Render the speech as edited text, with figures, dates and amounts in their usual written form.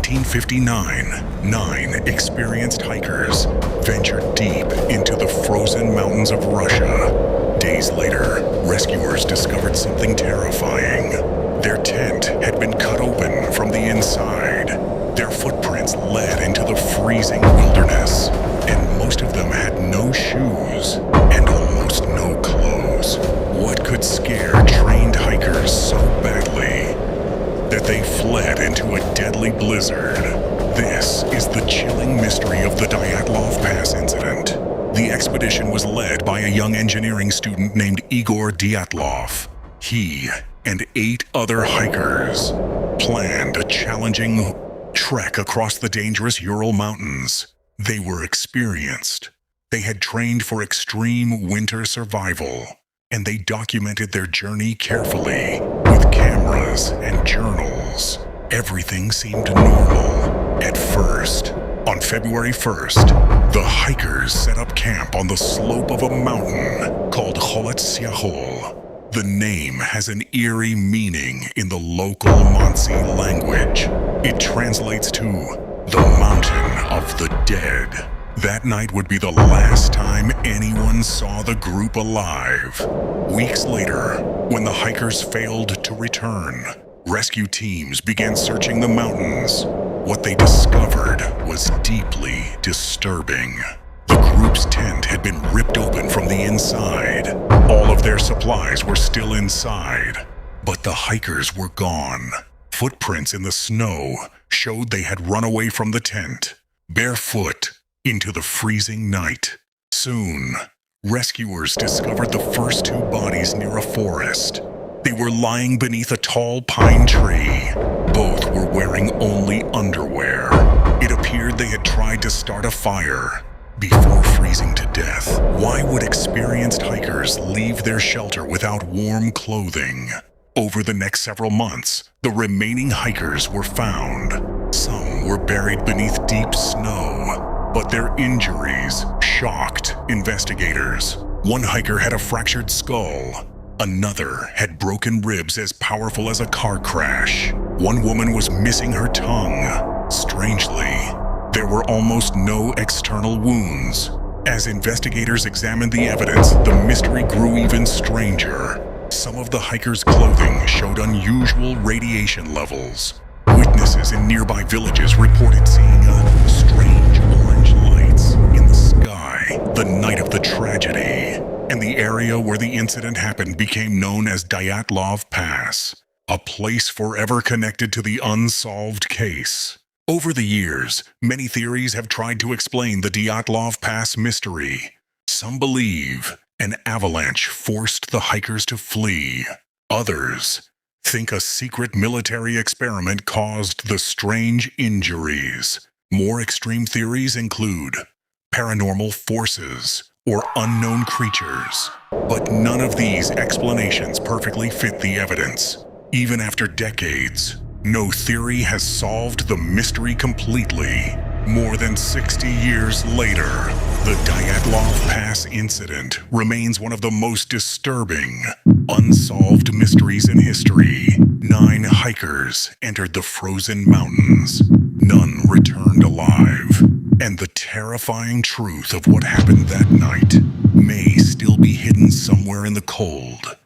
1959, 9 experienced hikers ventured deep into the frozen mountains of Russia. Days later, rescuers discovered something terrifying. Their tent had been cut open from the inside. Their footprints led into the freezing wilderness, and most of them had no shoes and almost no clothes. What could scare trained hikers so badly that they fled into a deadly blizzard? This is the chilling mystery of the Dyatlov Pass Incident. The expedition was led by a young engineering student named Igor Dyatlov. He and 8 other hikers planned a challenging trek across the dangerous Ural Mountains. They were experienced. They had trained for extreme winter survival, and they documented their journey carefully with cameras and journals. Everything seemed normal at first. On February 1st, the hikers set up camp on the slope of a mountain called Kholetsyahol. The name has an eerie meaning in the local Mansi language. It translates to the Mountain of the Dead. That night would be the last time anyone saw the group alive. Weeks later, when the hikers failed to return, rescue teams began searching the mountains. What they discovered was deeply disturbing. The group's tent had been ripped open from the inside. All of their supplies were still inside, but the hikers were gone. Footprints in the snow showed they had run away from the tent, barefoot, into the freezing night. Soon, rescuers discovered the first 2 bodies near a forest. They were lying beneath a tall pine tree. Both were wearing only underwear. It appeared they had tried to start a fire before freezing to death. Why would experienced hikers leave their shelter without warm clothing? Over the next several months, the remaining hikers were found. Some were buried beneath deep snow, but their injuries shocked investigators. One hiker had a fractured skull. Another had broken ribs as powerful as a car crash. One woman was missing her tongue. Strangely, there were almost no external wounds. As investigators examined the evidence, the mystery grew even stranger. Some of the hikers' clothing showed unusual radiation levels. Witnesses in nearby villages reported seeing strange orange lights in the sky the night of the tragedy. And the area where the incident happened became known as Dyatlov Pass, a place forever connected to the unsolved case. Over the years, many theories have tried to explain the Dyatlov Pass mystery. Some believe an avalanche forced the hikers to flee. Others think a secret military experiment caused the strange injuries. More extreme theories include paranormal forces or unknown creatures. But none of these explanations perfectly fit the evidence. Even after decades, no theory has solved the mystery completely. More than 60 years later, the Dyatlov Pass Incident remains one of the most disturbing, unsolved mysteries in history. 9 hikers entered the frozen mountains. None returned alive. And the terrifying truth of what happened that night may still be hidden somewhere in the cold.